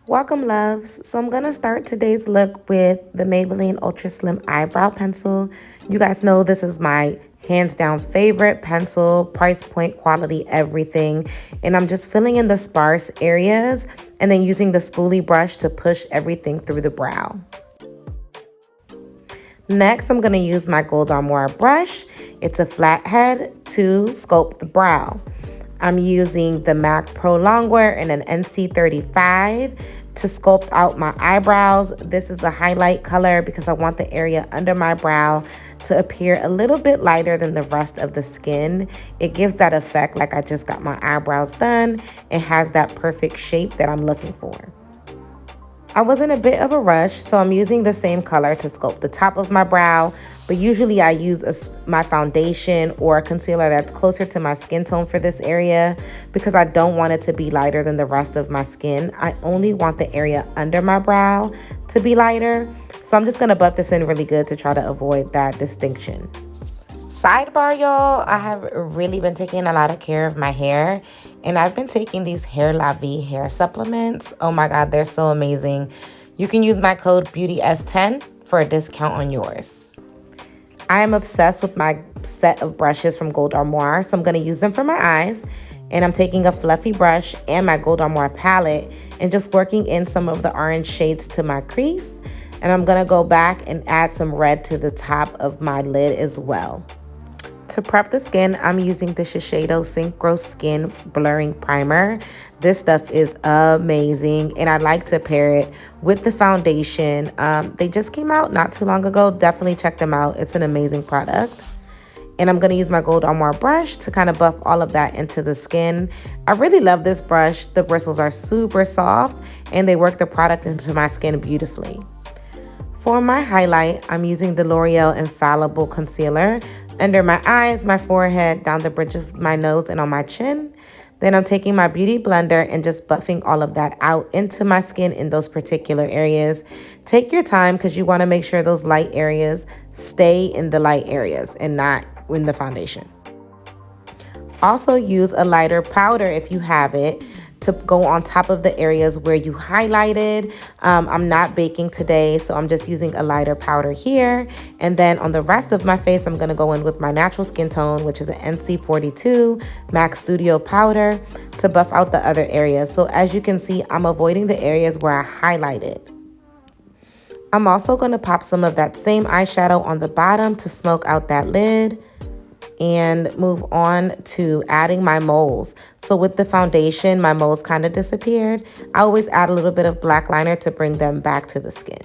Welcome, loves. So I'm going to start today's look with the Maybelline Ultra Slim Eyebrow Pencil. You guys know this is my hands down favorite pencil, price point, quality, everything. And I'm just filling in the sparse areas and then using the spoolie brush to push everything through the brow. Next, I'm going to use my Gold Armoire brush. It's a flathead to sculpt the brow. I'm using the MAC Prolong in an NC35 to sculpt out my eyebrows. This is a highlight color because I want the area under my brow to appear a little bit lighter than the rest of the skin. It gives that effect like I just got my eyebrows done. It has that perfect shape that I'm looking for. I was in a bit of a rush, so I'm using the same color to sculpt the top of my brow, but usually I use my foundation or a concealer that's closer to my skin tone for this area because I don't want it to be lighter than the rest of my skin. I only want the area under my brow to be lighter, so I'm just going to buff this in really good to try to avoid that distinction. Sidebar, y'all, I have really been taking a lot of care of my hair, and I've been taking these Hair La Vie hair supplements. Oh my God, they're so amazing. You can use my code BEAUTYS10 for a discount on yours. I am obsessed with my set of brushes from Gold Armoire, so I'm going to use them for my eyes. And I'm taking a fluffy brush and my Gold Armoire palette and just working in some of the orange shades to my crease. And I'm going to go back and add some red to the top of my lid as well. To prep the skin, I'm using the Shiseido Synchro Skin Blurring Primer. This stuff is amazing, and I like to pair it with the foundation. They just came out not too long ago. Definitely check them out. It's an amazing product. And I'm going to use my Gold Armoire brush to kind of buff all of that into the skin. I really love this brush. The bristles are super soft, and they work the product into my skin beautifully. For my highlight, I'm using the Loreal Infallible Concealer under my eyes, my forehead, down the bridges of my nose, and on my chin. Then I'm taking my Beauty Blender and just buffing all of that out into my skin in those particular areas. Take your time because you want to make sure those light areas stay in the light areas and not in the foundation. Also use a lighter powder if you have it to go on top of the areas where you highlighted. I'm not baking today, so I'm just using a lighter powder here. And then on the rest of my face, I'm gonna go in with my natural skin tone, which is an NC42 MAC Studio powder to buff out the other areas. So as you can see, I'm avoiding the areas where I highlighted. I'm also gonna pop some of that same eyeshadow on the bottom to smoke out that lid and move on to adding my moles. So with the foundation, my moles kind of disappeared. I always add a little bit of black liner to bring them back to the skin.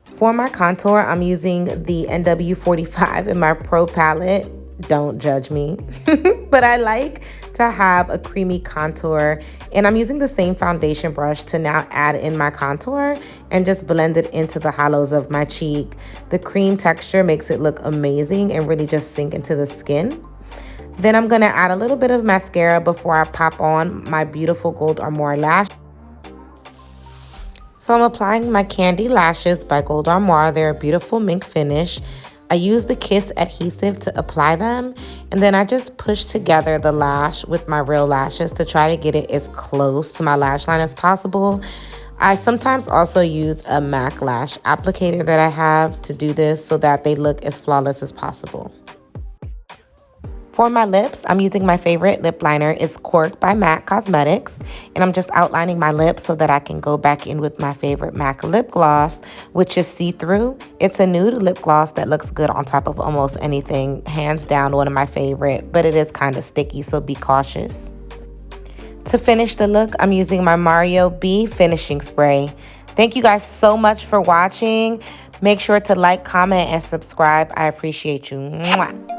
For my contour, I'm using the NW45 in my Pro palette. Don't judge me. But I like to have a creamy contour, and I'm using the same foundation brush to now add in my contour and just blend it into the hollows of my cheek. The cream texture makes it look amazing and really just sink into the skin. Then I'm gonna add a little bit of mascara before I pop on my beautiful Gold Armoire lash. So I'm applying my Candy Lashes by Gold Armoire. They're a beautiful mink finish. I use the Kiss adhesive to apply them, and then I just push together the lash with my real lashes to try to get it as close to my lash line as possible. I sometimes also use a MAC lash applicator that I have to do this so that they look as flawless as possible. For my lips, I'm using my favorite lip liner. It's Cork by MAC Cosmetics. And I'm just outlining my lips so that I can go back in with my favorite MAC lip gloss, which is See-Thru. It's a nude lip gloss that looks good on top of almost anything. Hands down, one of my favorite, but it is kind of sticky, so be cautious. To finish the look, I'm using my Mario B finishing spray. Thank you guys so much for watching. Make sure to like, comment, and subscribe. I appreciate you. Mwah.